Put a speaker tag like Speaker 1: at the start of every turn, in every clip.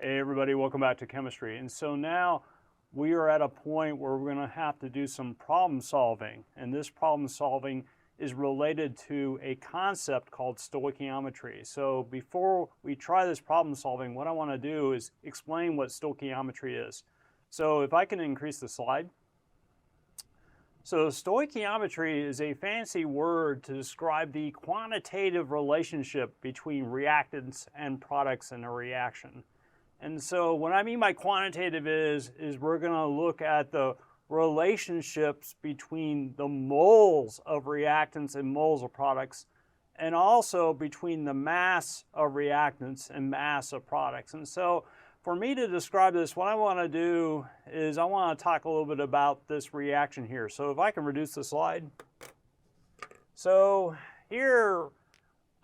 Speaker 1: Hey everybody, welcome back to chemistry. And so now we are at a point where we're going to have to do some problem solving. And this problem solving is related to a concept called stoichiometry. So before we try this problem solving, what I want to do is explain what stoichiometry is. So if I can increase the slide. So stoichiometry is a fancy word to describe the quantitative relationship between reactants and products in a reaction. And so what I mean by quantitative is we're going to look at the relationships between the moles of reactants and moles of products, and also between the mass of reactants and mass of products. And so for me to describe this, what I want to do is I want to talk a little bit about this reaction here. So if I can reduce the slide. So here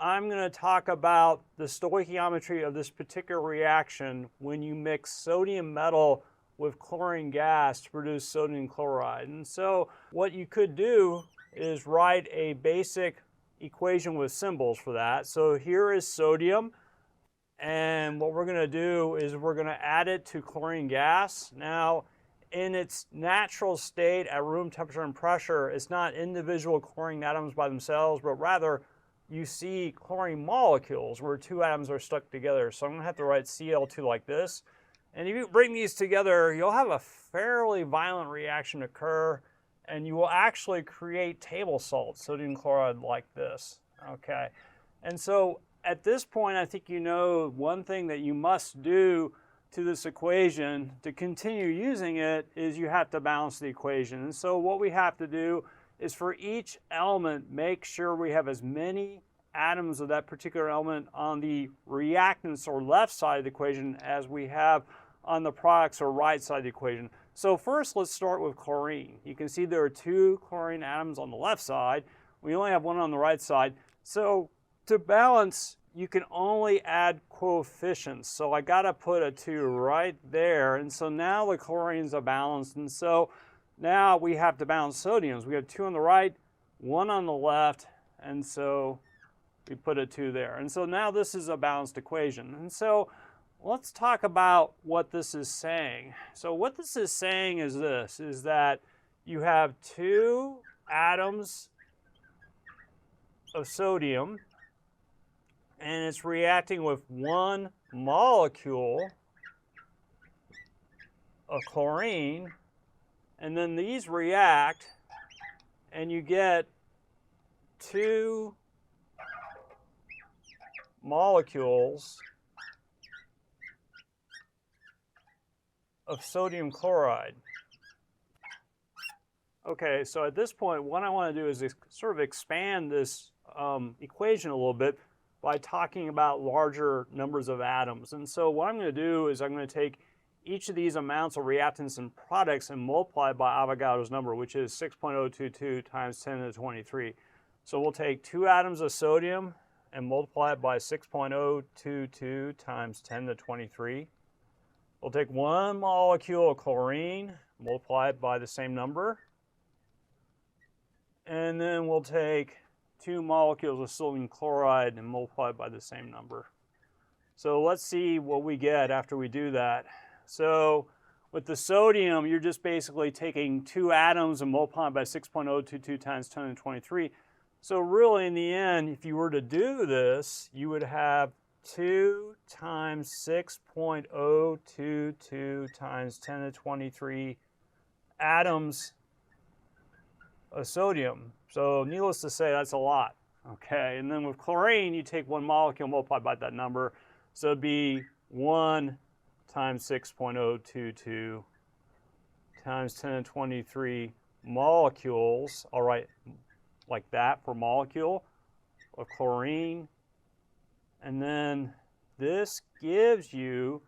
Speaker 1: I'm going to talk about the stoichiometry of this particular reaction when you mix sodium metal with chlorine gas to produce sodium chloride. And so what you could do is write a basic equation with symbols for that. So here is sodium, and what we're going to do is we're going to add it to chlorine gas. Now, in its natural state at room temperature and pressure, it's not individual chlorine atoms by themselves, but rather you see chlorine molecules where two atoms are stuck together. So I'm going to have to write Cl2 like this. And if you bring these together, you'll have a fairly violent reaction occur, and you will actually create table salt, sodium chloride, like this. Okay. And so at this point, I think you know one thing that you must do to this equation to continue using it is you have to balance the equation. And so what we have to do is for each element, make sure we have as many atoms of that particular element on the reactants or left side of the equation as we have on the products or right side of the equation. So first, let's start with chlorine. You can see there are two chlorine atoms on the left side. We only have one on the right side. So to balance, you can only add coefficients. So I got to put a 2 right there. And so now the chlorines are balanced. And so now we have to balance sodiums. We have 2 on the right, 1 on the left, and so we put a 2 there. And so now this is a balanced equation. And so let's talk about what this is saying. So what this is saying is this, is that you have 2 atoms of sodium, and it's reacting with 1 molecule of chlorine. And then these react, and you get 2 molecules of sodium chloride. Okay, so at this point, what I want to do is sort of expand this equation a little bit by talking about larger numbers of atoms. And so what I'm going to do is I'm going to take each of these amounts of reactants and products and multiply by Avogadro's number, which is 6.022 times 10 to the 23. So we'll take 2 atoms of sodium and multiply it by 6.022 times 10 to the 23. We'll take 1 molecule of chlorine, multiply it by the same number. And then we'll take 2 molecules of sodium chloride and multiply it by the same number. So let's see what we get after we do that. So with the sodium, you're just basically taking 2 atoms and multiplying by 6.022 times 10 to the 23. So really, in the end, if you were to do this, you would have 2 times 6.022 times 10 to the 23 atoms of sodium. So needless to say, that's a lot. Okay, and then with chlorine, you take 1 molecule multiplied by that number. So it'd be 1 times 6.022 times 10 to the 23 molecules, all right, like that for molecule of chlorine. And then this gives you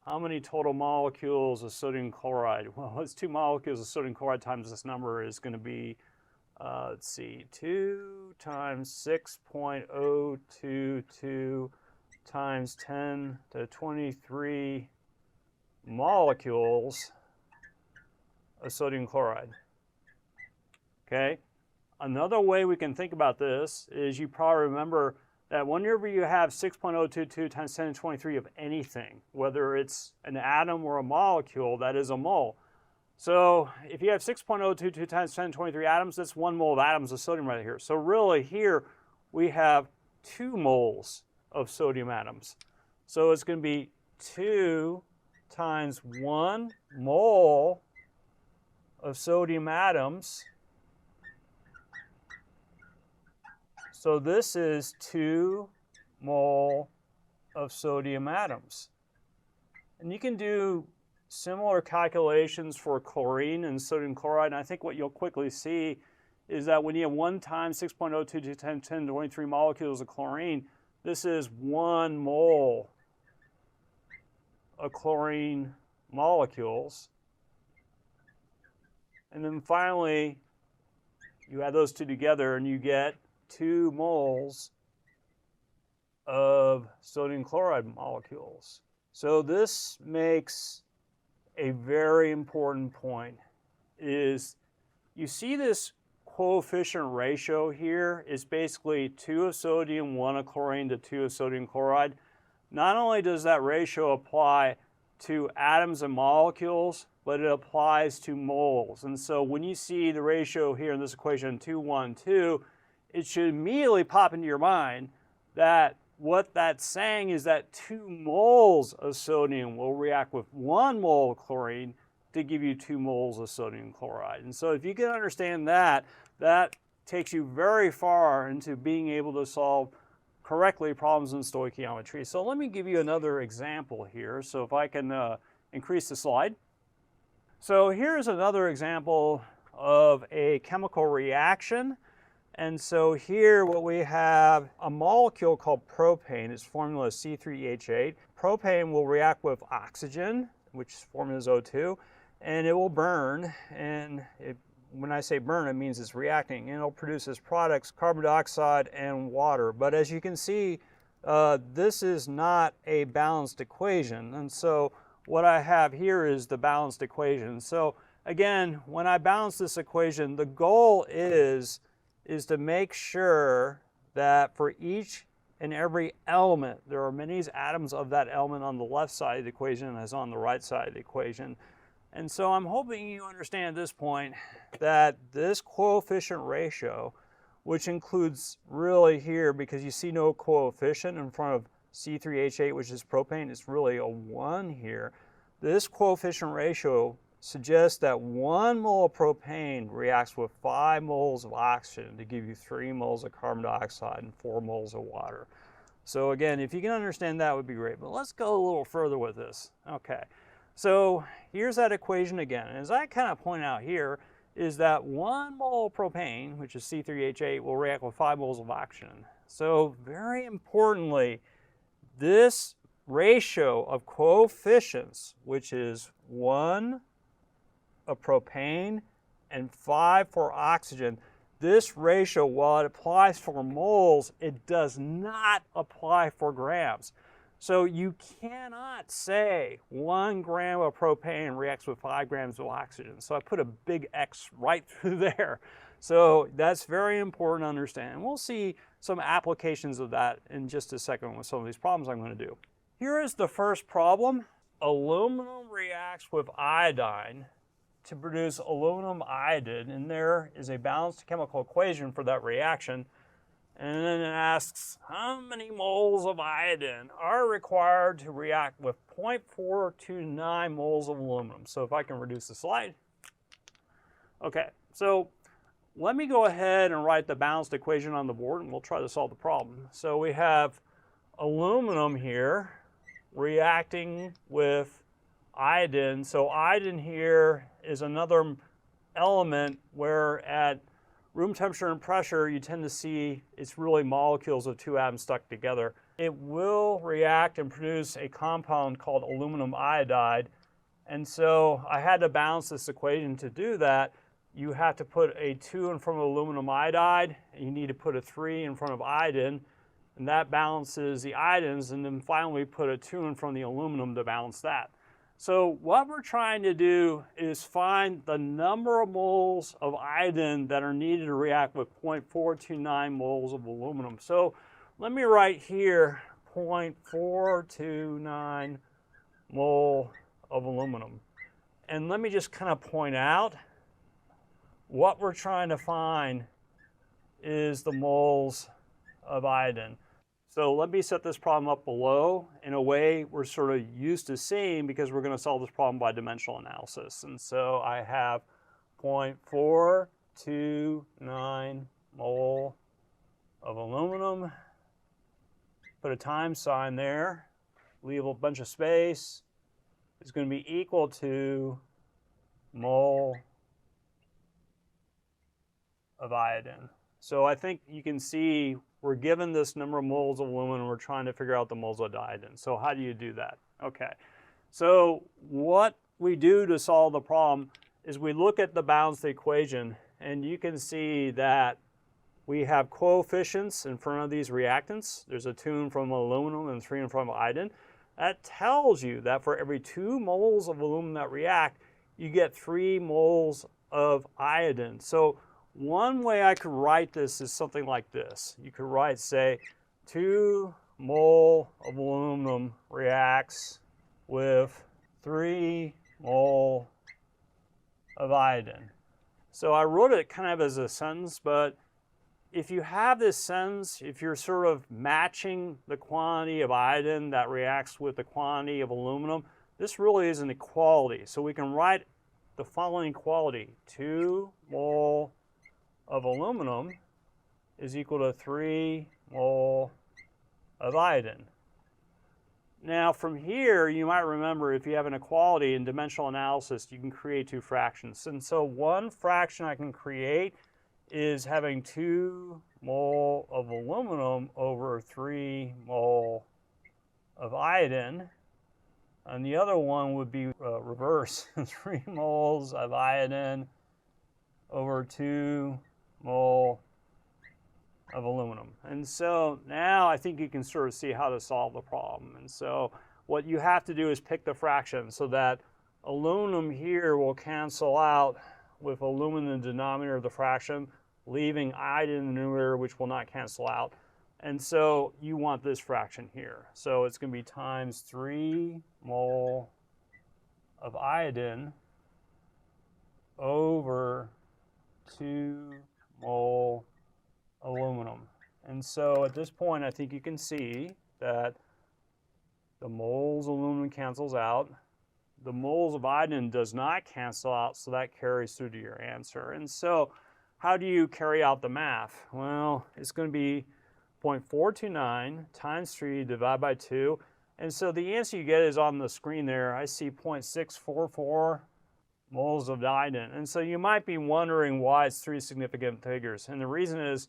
Speaker 1: how many total molecules of sodium chloride? Well, it's 2 molecules of sodium chloride times this number is going to be, let's see, 2 times 6.022 times 10 to 23 molecules of sodium chloride. Okay? Another way we can think about this is you probably remember that whenever you have 6.022 times 10 to the 23 of anything, whether it's an atom or a molecule, that is a mole. So if you have 6.022 times 10 to the 23 atoms, that's 1 mole of atoms of sodium right here. So really here we have 2 moles of sodium atoms. So it's going to be 2 times 1 mole of sodium atoms. So this is 2 mole of sodium atoms. And you can do similar calculations for chlorine and sodium chloride, and I think what you'll quickly see is that when you have 1 times 6.022 to 10 to 23 molecules of chlorine, this is 1 mole of chlorine molecules. And then finally, you add those two together and you get 2 moles of sodium chloride molecules. So this makes a very important point, is you see this coefficient ratio here is basically 2 of sodium, 1 of chlorine to 2 of sodium chloride. Not only does that ratio apply to atoms and molecules, but it applies to moles. And so when you see the ratio here in this equation 2, 1, 2, it should immediately pop into your mind that what that's saying is that 2 moles of sodium will react with 1 mole of chlorine to give you 2 moles of sodium chloride. And so if you can understand that, that takes you very far into being able to solve correctly problems in stoichiometry. So let me give you another example here. So if I can increase the slide. So here's another example of a chemical reaction. And so here what we have, a molecule called propane. Its formula is C3H8. Propane will react with oxygen, which formula is O2, and it will burn. And when I say burn, it means it's reacting, and it'll produce as products carbon dioxide and water. But as you can see, this is not a balanced equation. And so what I have here is the balanced equation. So again, when I balance this equation, the goal is to make sure that for each and every element, there are many atoms of that element on the left side of the equation as on the right side of the equation. And so I'm hoping you understand at this point that this coefficient ratio, which includes really here, because you see no coefficient in front of C3H8, which is propane, it's really a 1 here. This coefficient ratio suggests that 1 mole of propane reacts with 5 moles of oxygen to give you 3 moles of carbon dioxide and 4 moles of water. So again, if you can understand that, would be great. But let's go a little further with this. Okay, so here's that equation again. And as I kind of point out here, is that 1 mole of propane, which is C3H8, will react with 5 moles of oxygen. So very importantly, this ratio of coefficients, which is 1 of propane and 5 for oxygen, this ratio, while it applies for moles, it does not apply for grams. So you cannot say 1 gram of propane reacts with 5 grams of oxygen. So I put a big X right through there. So that's very important to understand. And we'll see some applications of that in just a second with some of these problems I'm going to do. Here is the first problem. Aluminum reacts with iodine to produce aluminum iodide, and there is a balanced chemical equation for that reaction. And then it asks, how many moles of iodine are required to react with 0.429 moles of aluminum? So if I can reduce the slide. Okay, so let me go ahead and write the balanced equation on the board, and we'll try to solve the problem. So we have aluminum here reacting with iodine. So iodine here is another element where at room temperature and pressure you tend to see it's really molecules of 2 atoms stuck together. It will react and produce a compound called aluminum iodide. And so I had to balance this equation. To do that, you have to put a 2 in front of aluminum iodide, and you need to put a 3 in front of iodine, and that balances the iodines, and then finally put a 2 in front of the aluminum to balance that. So what we're trying to do is find the number of moles of iodine that are needed to react with 0.429 moles of aluminum. So let me write here 0.429 mole of aluminum. And let me just kind of point out what we're trying to find is the moles of iodine. So let me set this problem up below in a way we're sort of used to seeing because we're going to solve this problem by dimensional analysis. And so I have 0.429 mole of aluminum, put a times sign there, leave a bunch of space, is going to be equal to mole of iodine. So I think you can see we're given this number of moles of aluminum, we're trying to figure out the moles of iodine. So how do you do that? Okay, so what we do to solve the problem is we look at the balanced equation, and you can see that we have coefficients in front of these reactants. There's a 2 in front of aluminum and 3 in front of iodine. That tells you that for every 2 moles of aluminum that react, you get 3 moles of iodine. So one way I could write this is something like this. You could write, say, 2 mole of aluminum reacts with 3 mole of iodine. So I wrote it kind of as a sentence, but if you have this sentence, if you're sort of matching the quantity of iodine that reacts with the quantity of aluminum, this really is an equality. So we can write the following equality: 2 mole of aluminum is equal to 3 mole of iodine. Now from here, you might remember if you have an equality in dimensional analysis, you can create 2 fractions. And so one fraction I can create is having 2 mole of aluminum over 3 mole of iodine. And the other one would be reverse, 3 moles of iodine over 2 mole of aluminum. And so now I think you can sort of see how to solve the problem. And so what you have to do is pick the fraction so that aluminum here will cancel out with aluminum in the denominator of the fraction, leaving iodine in the numerator, which will not cancel out. And so you want this fraction here. So it's going to be times 3 mole of iodine over 2 mole aluminum. And so at this point, I think you can see that the moles of aluminum cancels out. The moles of iodine does not cancel out, so that carries through to your answer. And so how do you carry out the math? Well, it's going to be 0.429 times 3 divided by 2. And so the answer you get is on the screen there. I see 0.644 moles of iodine. And so you might be wondering why it's 3 significant figures. And the reason is,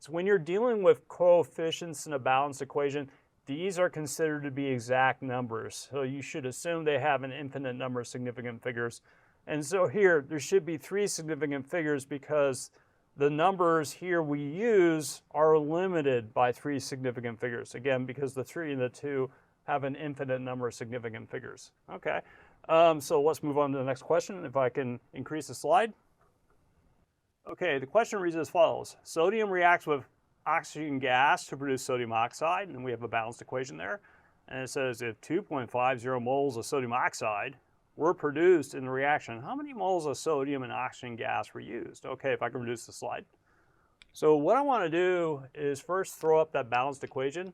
Speaker 1: when you're dealing with coefficients in a balanced equation, these are considered to be exact numbers. So you should assume they have an infinite number of significant figures. And so here, there should be 3 significant figures because the numbers here we use are limited by 3 significant figures. Again, because the 3 and the 2 have an infinite number of significant figures. Okay, so let's move on to the next question, if I can increase the slide. Okay, the question reads as follows. Sodium reacts with oxygen gas to produce sodium oxide, and we have a balanced equation there. And it says if 2.50 moles of sodium oxide were produced in the reaction, how many moles of sodium and oxygen gas were used? Okay, if I can reduce the slide. So what I want to do is first throw up that balanced equation.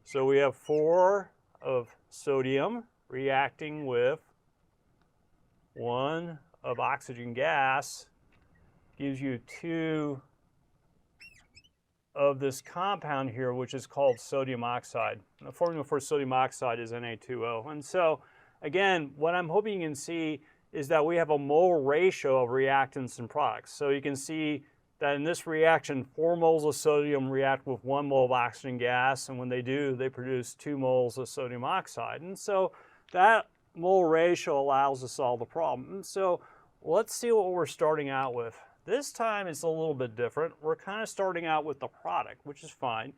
Speaker 1: So we have 4 of sodium reacting with 1 of oxygen gas, gives you 2 of this compound here, which is called sodium oxide. The formula for sodium oxide is Na2O. And so, again, what I'm hoping you can see is that we have a mole ratio of reactants and products. So you can see that in this reaction, 4 moles of sodium react with 1 mole of oxygen gas, and when they do, they produce 2 moles of sodium oxide. And so that mole ratio allows us to solve the problem. And so let's see what we're starting out with. This time it's a little bit different. We're kind of starting out with the product, which is fine.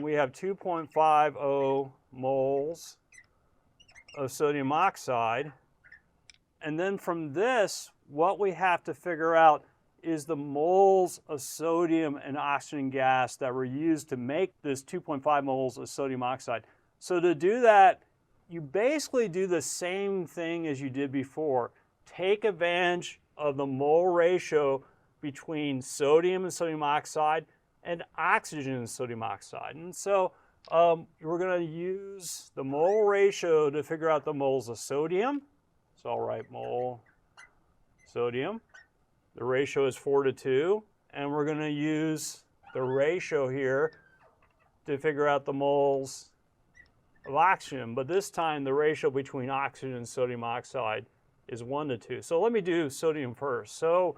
Speaker 1: We have 2.50 moles of sodium oxide. And then from this, what we have to figure out is the moles of sodium and oxygen gas that were used to make this 2.5 moles of sodium oxide. So to do that, you basically do the same thing as you did before. Take advantage of the mole ratio between sodium and sodium oxide and oxygen and sodium oxide. And so we're going to use the mole ratio to figure out the moles of sodium. So I'll write mole sodium. The ratio is 4:2. And we're going to use the ratio here to figure out the moles of oxygen. But this time, the ratio between oxygen and sodium oxide is 1:2. So let me do sodium first. So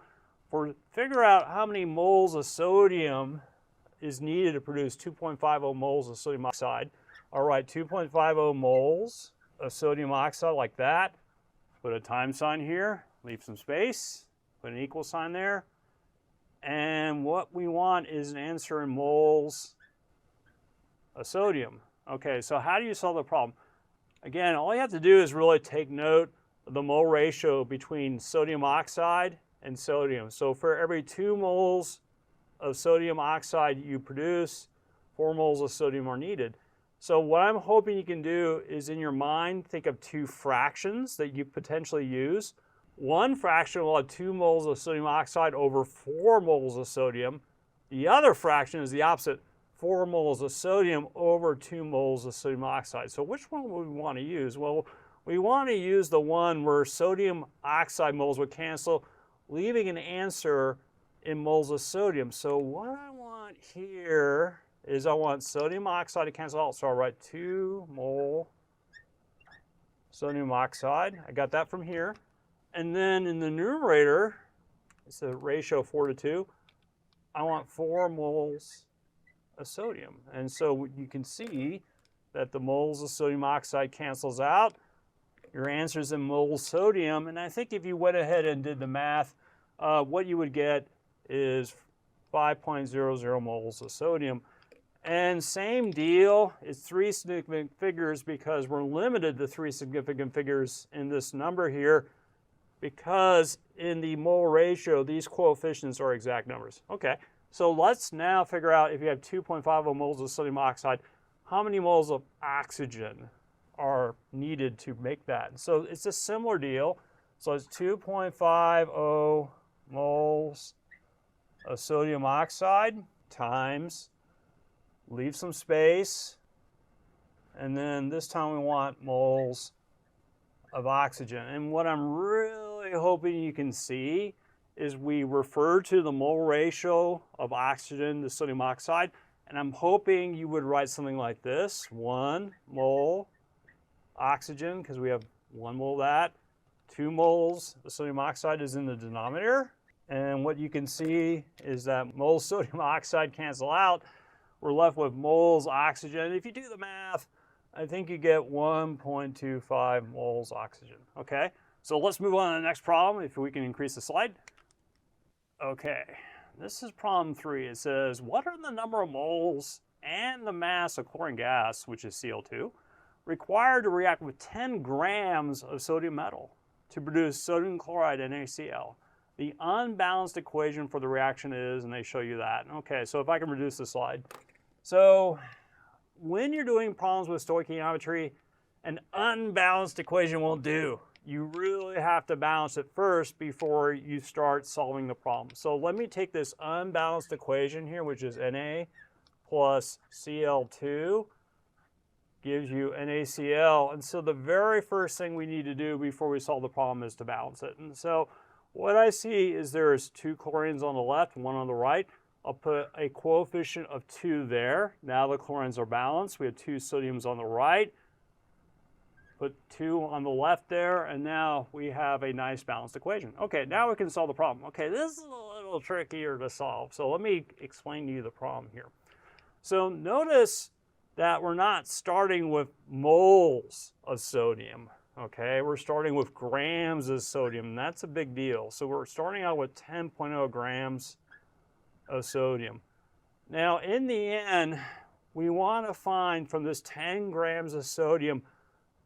Speaker 1: figure out how many moles of sodium is needed to produce 2.50 moles of sodium oxide. I'll write 2.50 moles of sodium oxide like that. Put a time sign here, leave some space, put an equal sign there. And what we want is an answer in moles of sodium. Okay, so how do you solve the problem? Again, all you have to do is really take note of the mole ratio between sodium oxide and sodium. So for every 2 moles of sodium oxide you produce, 4 moles of sodium are needed. So what I'm hoping you can do is in your mind think of 2 fractions that you potentially use. One fraction will have 2 moles of sodium oxide over 4 moles of sodium. The other fraction is the opposite, 4 moles of sodium over 2 moles of sodium oxide. So which one would we want to use? Well, we want to use the one where sodium oxide moles would cancel, leaving an answer in moles of sodium. So what I want here is I want sodium oxide to cancel out. So I'll write 2 mole sodium oxide. I got that from here. And then in the numerator, it's a ratio of 4:2. I want 4 moles of sodium. And so you can see that the moles of sodium oxide cancels out. Your answer is in moles sodium. And I think if you went ahead and did the math, what you would get is 5.00 moles of sodium. And same deal, it's 3 significant figures because we're limited to 3 significant figures in this number here because in the mole ratio, these coefficients are exact numbers. Okay, so let's now figure out if you have 2.50 moles of sodium oxide, how many moles of oxygen are needed to make that? So it's a similar deal. So it's 2.50 moles of sodium oxide times, leave some space, and then this time we want moles of oxygen. And what I'm really hoping you can see is we refer to the mole ratio of oxygen to sodium oxide, and I'm hoping you would write something like this: 1 mole oxygen, because we have 1 mole of that, 2 moles of sodium oxide is in the denominator, and what you can see is that moles of sodium oxide cancel out. We're left with moles oxygen. If you do the math, I think you get 1.25 moles oxygen. Okay, so let's move on to the next problem, if we can increase the slide. Okay, this is problem 3. It says, what are the number of moles and the mass of chlorine gas, which is CO2, required to react with 10 grams of sodium metal to produce sodium chloride NaCl? The unbalanced equation for the reaction is, and they show you that. Okay, so if I can reduce the slide. So when you're doing problems with stoichiometry, an unbalanced equation won't do. You really have to balance it first before you start solving the problem. So let me take this unbalanced equation here, which is Na plus Cl2 gives you NaCl. And so the very first thing we need to do before we solve the problem is to balance it. And so what I see is there's 2 chlorines on the left, 1 on the right. I'll put a coefficient of 2 there. Now the chlorines are balanced. We have 2 sodiums on the right. Put 2 on the left there, and now we have a nice balanced equation. Okay, now we can solve the problem. Okay, this is a little trickier to solve, so let me explain to you the problem here. So notice that we're not starting with moles of sodium. Okay, we're starting with grams of sodium, and that's a big deal. So we're starting out with 10.0 grams of sodium. Now, in the end, we want to find from this 10 grams of sodium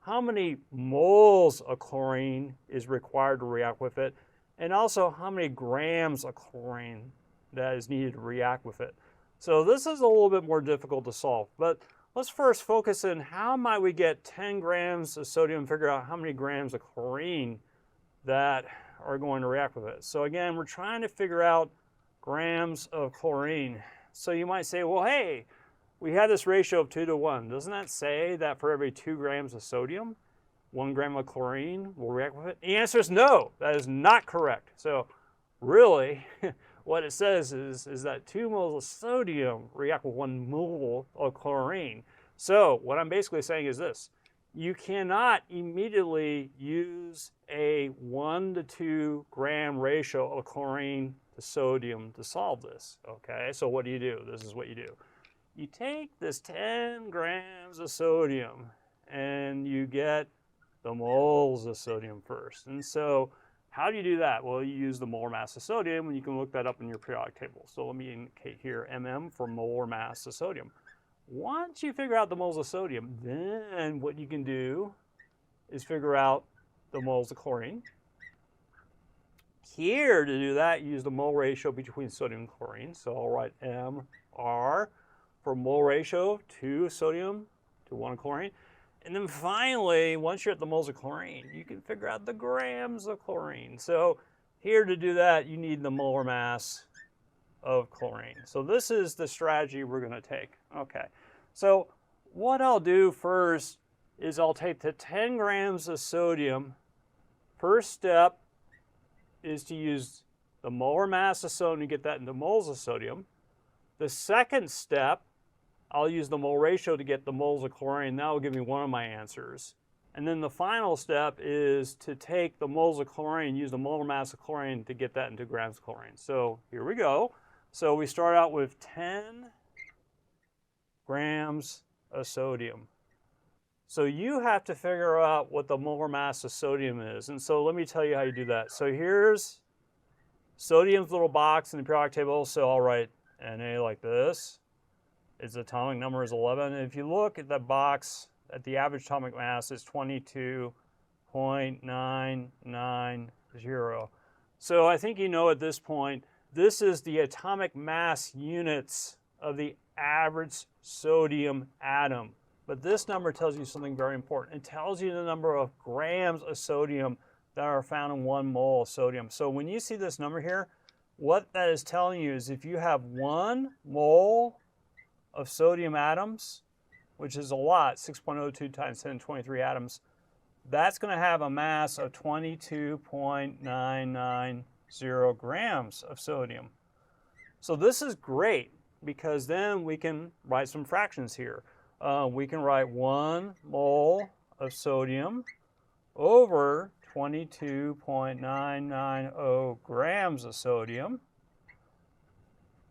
Speaker 1: how many moles of chlorine is required to react with it. and also how many grams of chlorine that is needed to react with it. So this is a little bit more difficult to solve, but let's first focus in how might we get 10 grams of sodium and figure out how many grams of chlorine that are going to react with it. So again, we're trying to figure out grams of chlorine. So you might say, well, hey, we had this ratio of 2 to 1. Doesn't that say that for every 2 grams of sodium, 1 gram of chlorine will react with it? The answer is no, that is not correct. So really, what it says is that 2 moles of sodium react with 1 mole of chlorine. So what I'm basically saying is this: you cannot immediately use a 1 to 2 gram ratio of chlorine to sodium to solve this, okay? So what do? This is what you do. You take this 10 grams of sodium and you get the moles of sodium first. And so how do you do that? Well, you use the molar mass of sodium, and you can look that up in your periodic table. So let me indicate here mm for molar mass of sodium. Once you figure out the moles of sodium, then what you can do is figure out the moles of chlorine. Here, to do that, you use the mole ratio between sodium and chlorine. So I'll write MR for mole ratio 2 sodium to 1 chlorine. And then finally, once you're at the moles of chlorine, you can figure out the grams of chlorine. So here, to do that, you need the molar mass of chlorine. So this is the strategy we're going to take. Okay, so what I'll do first is I'll take the 10 grams of sodium. First step is to use the molar mass of sodium to get that into moles of sodium. The second step, I'll use the mole ratio to get the moles of chlorine. That will give me one of my answers. And then the final step is to take the moles of chlorine, use the molar mass of chlorine to get that into grams of chlorine. So here we go. So we start out with 10 grams of sodium. So you have to figure out what the molar mass of sodium is. And so let me tell you how you do that. So here's sodium's little box in the periodic table. So I'll write Na like this. Its atomic number is 11. And if you look at the box, at the average atomic mass is 22.990. So I think you know at this point, this is the atomic mass units of the average sodium atom. But this number tells you something very important. It tells you the number of grams of sodium that are found in 1 mole of sodium. So when you see this number here, what that is telling you is if you have 1 mole of sodium atoms, which is a lot, 6.02 times 10 to the 23 atoms, that's going to have a mass of 22.990 grams of sodium. So this is great because then we can write some fractions here. We can write 1 mole of sodium over 22.990 grams of sodium.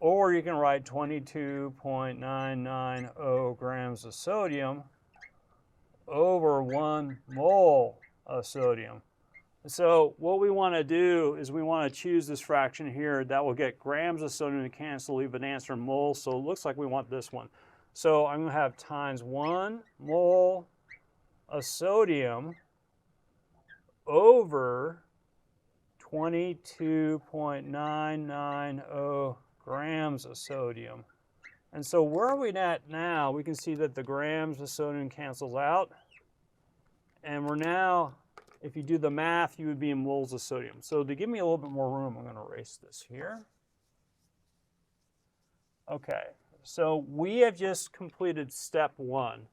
Speaker 1: Or you can write 22.990 grams of sodium over 1 mole of sodium. So what we want to do is we want to choose this fraction here that will get grams of sodium to cancel, leave an answer in moles. So it looks like we want this one. So I'm going to have times 1 mole of sodium over 22.990 grams of sodium. And so where are we at now? We can see that the grams of sodium cancels out. And we're now, if you do the math, you would be in moles of sodium. So to give me a little bit more room, I'm going to erase this here. Okay, so we have just completed step 1.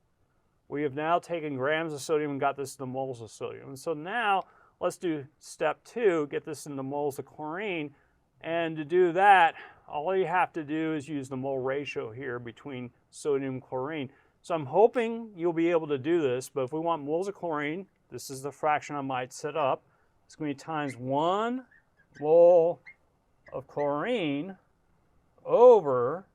Speaker 1: We have now taken grams of sodium and got this into moles of sodium. And so now let's do step 2, get this into moles of chlorine. And to do that, all you have to do is use the mole ratio here between sodium and chlorine. So I'm hoping you'll be able to do this, but if we want moles of chlorine, this is the fraction I might set up. It's going to be times 1 mole of chlorine over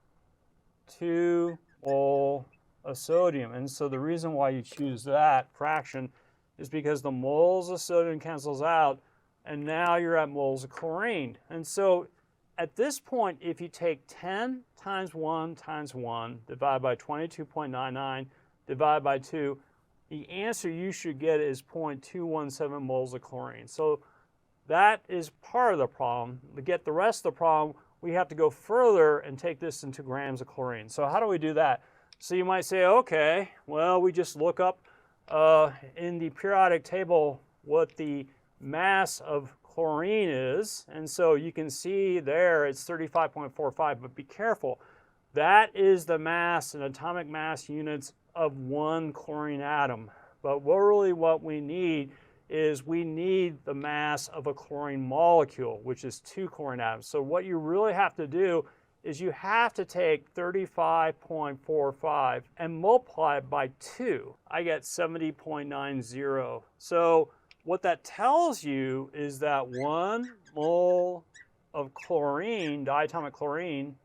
Speaker 1: 2 mole of sodium. And so the reason why you choose that fraction is because the moles of sodium cancels out, and now you're at moles of chlorine. And so at this point, if you take 10 times 1 times 1, divided by 22.99, divided by 2, the answer you should get is 0.217 moles of chlorine. So that is part of the problem. To get the rest of the problem, we have to go further and take this into grams of chlorine. So how do we do that? So you might say, okay, well, we just look up in the periodic table what the mass of chlorine is. And so you can see there it's 35.45, but be careful. That is the mass in atomic mass units of one chlorine atom. But what we need is we need the mass of a chlorine molecule, which is 2 chlorine atoms. So what you really have to do is you have to take 35.45 and multiply it by 2. I get 70.90. So what that tells you is that 1 mole of chlorine, diatomic chlorine,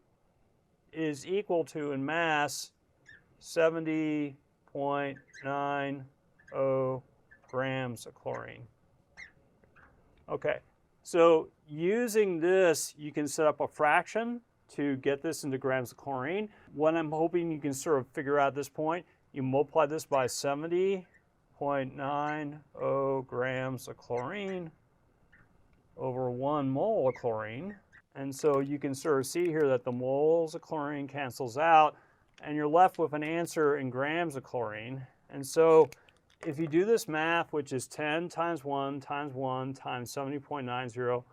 Speaker 1: is equal to, in mass, 70.90 grams of chlorine. Okay, so using this, you can set up a fraction to get this into grams of chlorine. What I'm hoping you can sort of figure out at this point, you multiply this by 70.90 grams of chlorine over 1 mole of chlorine. And so you can sort of see here that the moles of chlorine cancels out, and you're left with an answer in grams of chlorine. And so if you do this math, which is 10 times 1 times 1 times 70.90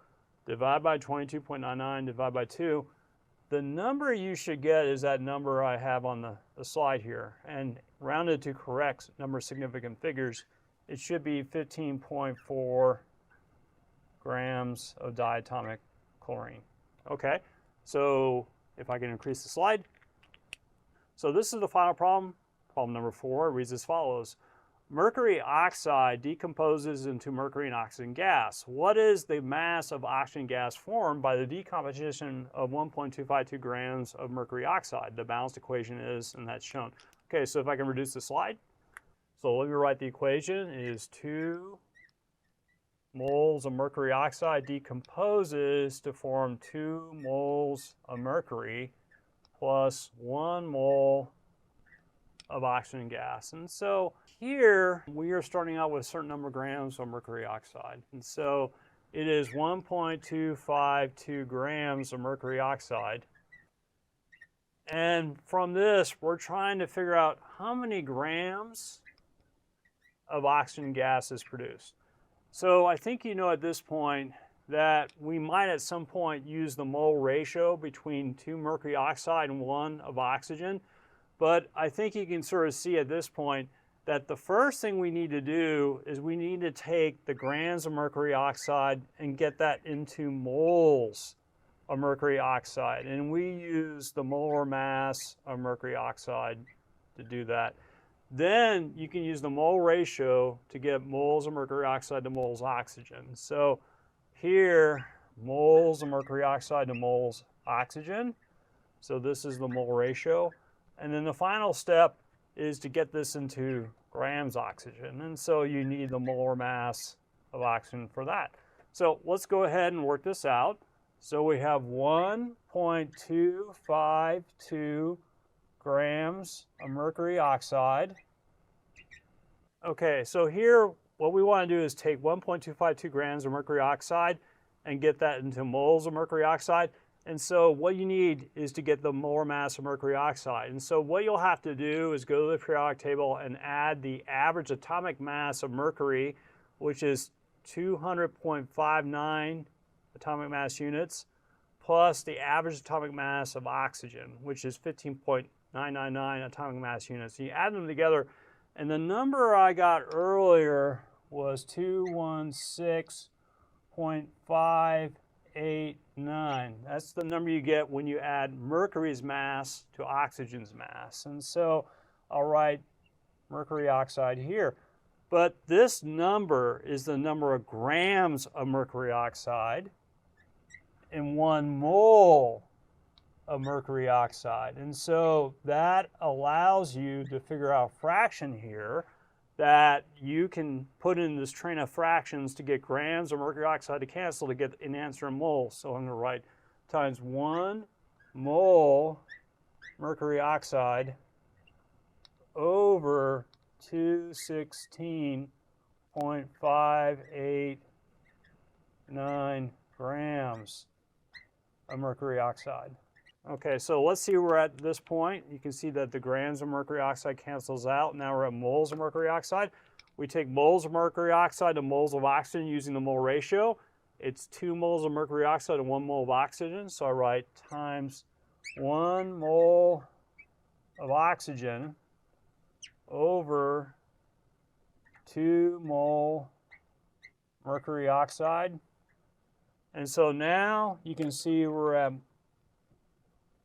Speaker 1: divided by 22.99 divided by 2, the number you should get is that number I have on the slide here. And rounded to correct number of significant figures, it should be 15.4 grams of diatomic chlorine. Okay, so if I can increase the slide. So this is the final problem. Problem number 4 reads as follows. Mercury oxide decomposes into mercury and oxygen gas. What is the mass of oxygen gas formed by the decomposition of 1.252 grams of mercury oxide? The balanced equation is, and that's shown. Okay, so if I can reduce the slide. So let me write the equation. It is 2 moles of mercury oxide decomposes to form 2 moles of mercury plus 1 mole of oxygen gas. And so here we are starting out with a certain number of grams of mercury oxide. And so it is 1.252 grams of mercury oxide. And from this, we're trying to figure out how many grams of oxygen gas is produced. So I think you know at this point that we might at some point use the mole ratio between 2 mercury oxide and 1 of oxygen. But I think you can sort of see at this point that the first thing we need to do is we need to take the grams of mercury oxide and get that into moles of mercury oxide. And we use the molar mass of mercury oxide to do that. Then you can use the mole ratio to get moles of mercury oxide to moles of oxygen. So here, moles of mercury oxide to moles oxygen. So this is the mole ratio. And then the final step is to get this into grams oxygen. And so you need the molar mass of oxygen for that. So let's go ahead and work this out. So we have 1.252 grams of mercury oxide. Okay, so here what we want to do is take 1.252 grams of mercury oxide and get that into moles of mercury oxide. And so what you need is to get the molar mass of mercury oxide. And so what you'll have to do is go to the periodic table and add the average atomic mass of mercury, which is 200.59 atomic mass units, plus the average atomic mass of oxygen, which is 15.999 atomic mass units. So you add them together, and the number I got earlier was 216.589. That's the number you get when you add mercury's mass to oxygen's mass. And so I'll write mercury oxide here. But this number is the number of grams of mercury oxide in 1 mole of mercury oxide. And so that allows you to figure out a fraction here that you can put in this train of fractions to get grams of mercury oxide to cancel to get an answer in moles. So I'm going to write times 1 mole mercury oxide over 216.589 9 grams of mercury oxide. Okay, so let's see where we're at this point. You can see that the grams of mercury oxide cancels out. Now we're at moles of mercury oxide. We take moles of mercury oxide to moles of oxygen using the mole ratio. It's 2 moles of mercury oxide and 1 mole of oxygen. So I write times 1 mole of oxygen over 2 mole mercury oxide. And so now you can see we're at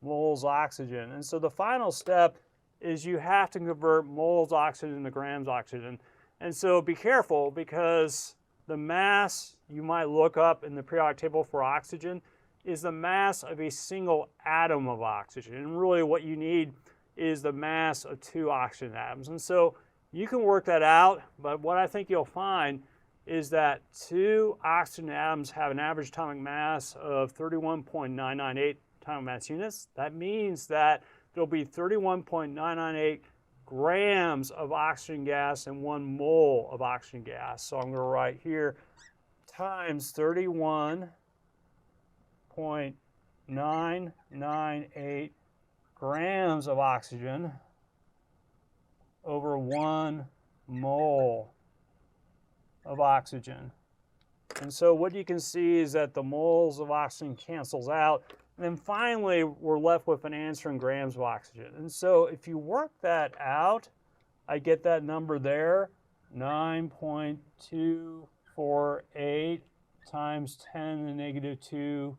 Speaker 1: moles oxygen. And so the final step is you have to convert moles oxygen to grams oxygen. And so be careful, because the mass you might look up in the periodic table for oxygen is the mass of a single atom of oxygen. And really what you need is the mass of 2 oxygen atoms. And so you can work that out, but what I think you'll find is that 2 oxygen atoms have an average atomic mass of 31.998 atomic mass units. That means that there'll be 31.998 grams of oxygen gas and 1 mole of oxygen gas. So I'm going to write here times 31.998 grams of oxygen over 1 mole of oxygen. And so what you can see is that the moles of oxygen cancels out. And then finally, we're left with an answer in grams of oxygen. And so if you work that out, I get that number there, 9.248 times 10 to the negative 2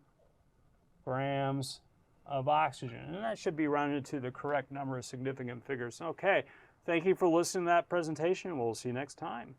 Speaker 1: grams of oxygen. And that should be rounded to the correct number of significant figures. Okay, thank you for listening to that presentation. We'll see you next time.